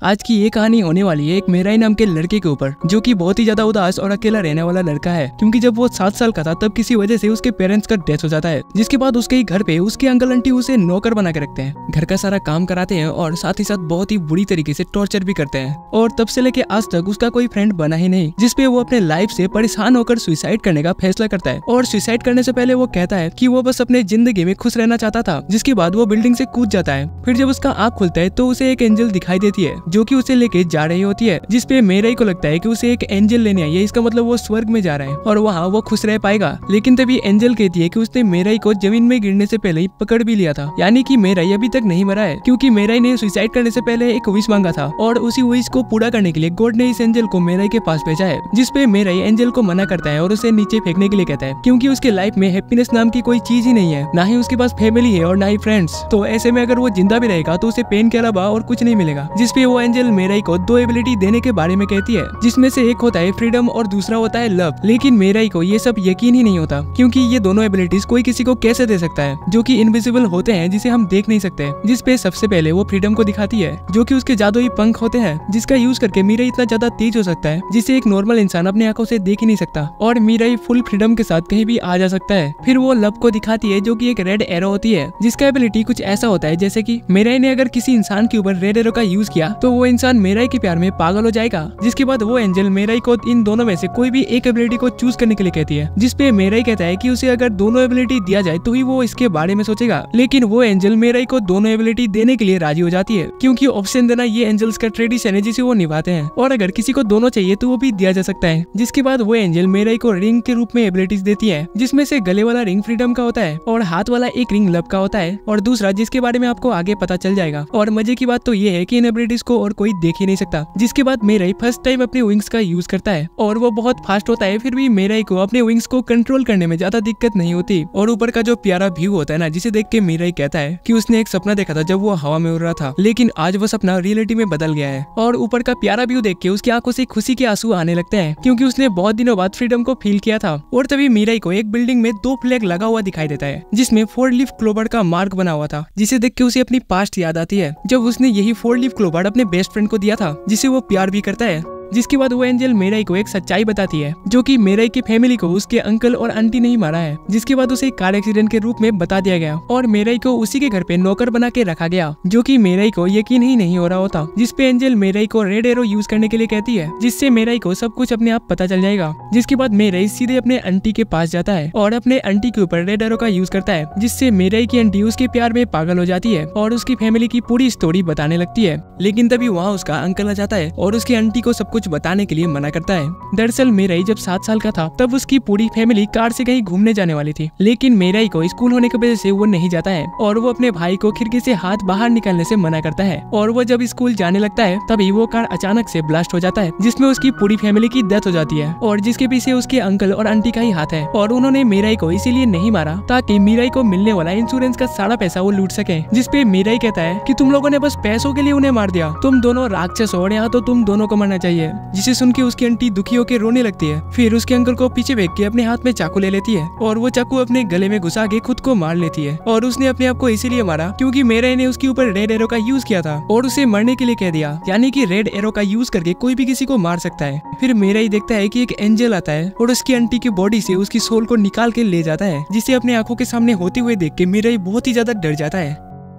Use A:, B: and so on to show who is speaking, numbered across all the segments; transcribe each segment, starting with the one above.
A: आज की ये कहानी होने वाली है एक मेराई नाम के लड़के के ऊपर, जो कि बहुत ही ज्यादा उदास और अकेला रहने वाला लड़का है। क्योंकि जब वो 7 साल का था तब किसी वजह से उसके पेरेंट्स का डेथ हो जाता है, जिसके बाद उसके ही घर पे उसके अंकल आंटी उसे नौकर बना के रखते हैं, घर का सारा काम कराते हैं और साथ ही साथ बहुत ही बुरी तरीके से टॉर्चर भी करते हैं। और तब से लेके आज तक उसका कोई फ्रेंड बना ही नहीं, जिसपे वो अपने लाइफ से परेशान होकर सुसाइड करने का फैसला करता है। और सुसाइड करने से पहले वो कहता है कि वो बस अपने जिंदगी में खुश रहना चाहता था। जिसके बाद वो बिल्डिंग से कूद जाता है। फिर जब उसका आँख खुलता है तो उसे एक एंजल दिखाई देती है, जो कि उसे लेके जा रही होती है, जिसपे मेराई को लगता है कि उसे एक एंजल लेने आई है, इसका मतलब वो स्वर्ग में जा रहा है और वहाँ वो खुश रह पाएगा। लेकिन तभी एंजल कहती है कि उसने मेराई को जमीन में गिरने से पहले ही पकड़ भी लिया था, यानी कि मेराई अभी तक नहीं मरा है, क्योंकि मेराई ने सुसाइड करने से पहले एक विश मांगा था और उसी विश को पूरा करने के लिए गॉड ने इस एंजल को मेराई के पास भेजा है। जिसपे मेराई एंजल को मना करता है और उसे नीचे फेंकने के लिए कहता है, क्योंकि उसके लाइफ में हैप्पीनेस नाम की कोई चीज ही नहीं है, ना ही उसके पास फैमिली है और ना ही फ्रेंड्स। तो ऐसे में अगर वो जिंदा भी रहेगा तो उसे पेन के अलावा और कुछ नहीं मिलेगा। जिसपे वो एंजल मेराई को 2 एबिलिटी देने के बारे में कहती है, जिसमें से एक होता है फ्रीडम और दूसरा होता है लव। लेकिन मेराई को ये सब यकीन ही नहीं होता, क्योंकि ये दोनों एबिलिटीज कोई किसी को कैसे दे सकता है, जो कि इनविजिबल होते हैं, जिसे हम देख नहीं सकते। जिसपे सबसे पहले वो फ्रीडम को दिखाती है, जो कि उसके जादुई पंख होते हैं, जिसका यूज करके मेराई इतना ज्यादा तेज हो सकता है जिसे एक नॉर्मल इंसान अपने आंखों से देख ही नहीं सकता, और मेराई फुल फ्रीडम के साथ कहीं भी आ जा सकता है। फिर वो लव को दिखाती है, जो कि एक रेड एरो होती है, जिसका एबिलिटी कुछ ऐसा होता है जैसे कि मेराई ने अगर किसी इंसान के ऊपर रेड एरो का यूज किया तो वो इंसान मेराई के प्यार में पागल हो जाएगा। जिसके बाद वो एंजल मेराई को इन दोनों में से कोई भी एक एबिलिटी को चूज करने के लिए कहती है, जिसपे मेराई कहता है कि उसे अगर दोनों एबिलिटी दिया जाए तो ही वो इसके बारे में सोचेगा। लेकिन वो एंजल मेराई को दोनों एबिलिटी देने के लिए राजी हो जाती है, क्योंकि ऑप्शन देना ये एंजल्स का ट्रेडिशन है जिसे वो निभाते हैं, और अगर किसी को दोनों चाहिए तो वो भी दिया जा सकता है। जिसके बाद वो एंजल मेराई को रिंग के रूप में एबिलिटीज देती है, जिसमें से गले वाला रिंग फ्रीडम का होता है और हाथ वाला एक रिंग लव का होता है, और दूसरा जिसके बारे में आपको आगे पता चल जाएगा। और मजे की बात तो ये है कि इन एबिलिटीज को और कोई देख ही नहीं सकता। जिसके बाद मेराई फर्स्ट टाइम अपने विंग्स का यूज करता है और वो बहुत फास्ट होता है, फिर भी मेराई को अपने विंग्स को कंट्रोल करने में ज्यादा दिक्कत नहीं होती। और ऊपर का जो प्यारा व्यू होता है ना, जिसे देख के मेराई कहता है कि उसने एक सपना देखा था जब वो हवा में उड़ रहा था, लेकिन आज वो सपना रियलिटी में बदल गया है। और ऊपर का प्यारा व्यू देख के उसकी आंखों से खुशी के आंसू आने लगते हैं, क्योंकि उसने बहुत दिनों बाद फ्रीडम को फील किया था। और तभी मेराई को एक बिल्डिंग में 2 फ्लैग लगा हुआ दिखाई देता है, जिसमें 4 लीफ क्लोवर का मार्क बना हुआ था, जिसे देख के उसे अपनी पास्ट याद आती है, जब उसने यही 4 लीफ क्लोवर अपने बेस्ट फ्रेंड को दिया था, जिसे वो प्यार भी करता है। जिसके बाद वो एंजल मेराई को एक सच्चाई बताती है, जो कि मेराई की फैमिली को उसके अंकल और आंटी ने ही मारा है। जिसके बाद उसे कार एक्सीडेंट के रूप में बता दिया गया और मेराई को उसी के घर पे नौकर बना के रखा गया, जो कि मेराई को यकीन ही नहीं हो रहा होता। जिसपे एंजल मेराई को रेड एरो यूज करने के लिए कहती है, जिससे मेराई को सब कुछ अपने आप पता चल जाएगा। जिसके बाद मेराई सीधे अपने आंटी के पास जाता है और अपने आंटी के ऊपर रेड एरो का यूज करता है, जिससे मेराई की आंटी उसके प्यार में पागल हो जाती है और उसकी फैमिली की पूरी स्टोरी बताने लगती है। लेकिन तभी वहाँ उसका अंकल आ जाता है और उसकी आंटी को सब कुछ बताने के लिए मना करता है। दरअसल मेराई जब 7 साल का था तब उसकी पूरी फैमिली कार से कहीं घूमने जाने वाली थी, लेकिन मेराई को स्कूल होने की वजह से वो नहीं जाता है और वो अपने भाई को खिड़की से हाथ बाहर निकालने से मना करता है। और वो जब स्कूल जाने लगता है तभी वो कार अचानक से ब्लास्ट हो जाता है, जिसमें उसकी पूरी फैमिली की डेथ हो जाती है और जिसके पीछे उसके अंकल और आंटी का ही हाथ है। और उन्होंने मेराई को इसीलिए नहीं मारा ताकि मेराई को मिलने वाला इंश्योरेंस का सारा पैसा वो लूट सके। जिसपे मेराई कहता है कि तुम लोगों ने बस पैसों के लिए उन्हें मार दिया, तुम दोनों राक्षस हो और यहाँ तो तुम दोनों को मरना चाहिए। जिसे सुन के उसकी आंटी दुखी के रोने लगती है। फिर उसके अंकल को पीछे फेंक के अपने हाथ में चाकू ले लेती है और वो चाकू अपने गले में घुसा के खुद को मार लेती है। और उसने अपने आप को इसीलिए मारा क्योंकि मेराई ने उसके ऊपर रेड एरो का यूज किया था और उसे मरने के लिए कह दिया, यानी कि रेड एरो का यूज करके कोई भी किसी को मार सकता है। फिर मेराई देखता है कि एक एंजल आता है और उसकी आंटी की बॉडी से उसकी सोल को निकाल के ले जाता है, जिसे अपने आंखों के सामने होते हुए देख के मेराई बहुत ही ज्यादा डर जाता है।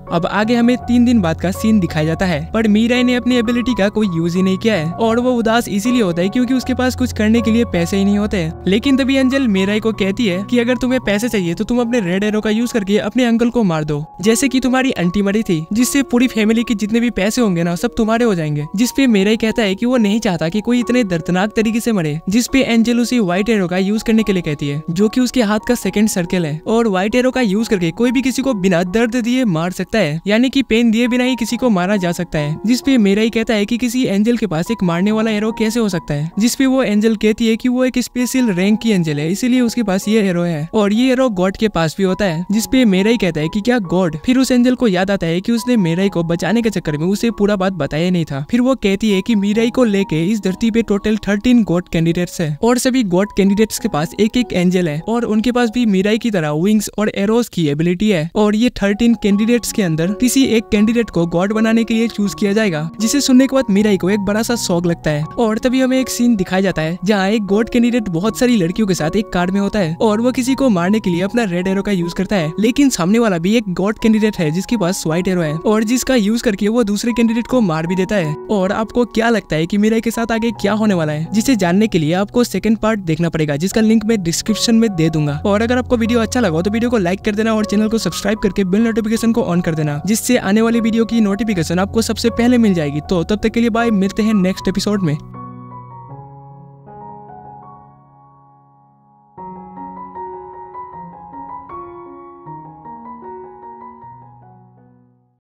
A: अब आगे हमें 3 दिन बाद का सीन दिखाया जाता है, पर मेराई ने अपनी एबिलिटी का कोई यूज ही नहीं किया है और वो उदास इसीलिए होता है क्योंकि उसके पास कुछ करने के लिए पैसे ही नहीं होते। लेकिन तभी एंजल मेराई को कहती है कि अगर तुम्हें पैसे चाहिए तो तुम अपने रेड एरो का यूज करके अपने अंकल को मार दो, जैसे कि तुम्हारी आंटी मरी थी, जिससे पूरी फैमिली के जितने भी पैसे होंगे ना सब तुम्हारे हो जाएंगे। जिसपे मेराई कहता है कि वो नहीं चाहता कि कोई इतने दर्दनाक तरीके से मरे। जिसपे एंजल उसे व्हाइट एरो का यूज करने के लिए कहती है, जो कि उसके हाथ का सेकंड सर्कल है, और व्हाइट एरो का यूज करके कोई भी किसी को बिना दर्द दिए मार सकता है, यानी कि दिए बिना ही किसी को मारा जा सकता है। जिसपे मेराई कहता है कि किसी एंजल के पास एक मारने वाला एरो कैसे हो सकता है। जिसपे वो एंजल कहती है कि वो एक स्पेशल रैंक की एंजल है, इसीलिए उसके पास ये एरो है और ये एरो गॉड के पास भी होता है। जिसपे मेराई कहता है कि क्या गॉड। फिर उस एंजल को याद आता है कि उसने मेराई को बचाने के चक्कर में उसे पूरा बात बताया नहीं था। फिर वो कहती है कि मेराई को लेके इस धरती पे टोटल 13 गॉड कैंडिडेट्स है और सभी गॉड कैंडिडेट्स के पास एक एक एंजल है और उनके पास भी मेराई की तरह विंग्स और एरोस की एबिलिटी है। और ये 13 कैंडिडेट्स के अंदर किसी एक कैंडिडेट को गॉड बनाने के लिए चूज किया जाएगा, जिसे सुनने के बाद मीराई को एक बड़ा सा शौक लगता है। और तभी हमें एक सीन दिखाया जाता है जहाँ एक गॉड कैंडिडेट बहुत सारी लड़कियों के साथ एक कार में होता है और वो किसी को मारने के लिए अपना रेड एरो का यूज करता है, लेकिन सामने वाला भी एक गॉड कैंडिडेट है जिसके पास व्हाइट एरो है और जिसका यूज करके वो दूसरे कैंडिडेट को मार भी देता है। और आपको क्या लगता है कि मीराई के साथ आगे क्या होने वाला है, जिसे जानने के लिए आपको सेकंड पार्ट देखना पड़ेगा, जिसका लिंक मैं डिस्क्रिप्शन में दे दूंगा। और अगर आपको वीडियो अच्छा लगा तो वीडियो को लाइक कर देना और चैनल को सब्सक्राइब करके बेल नोटिफिकेशन को ऑन कर देना, जिससे आने वाली वीडियो की नोटिफिकेशन आपको सबसे पहले मिल जाएगी। तो तब तक के लिए बाय, मिलते हैं नेक्स्ट एपिसोड में।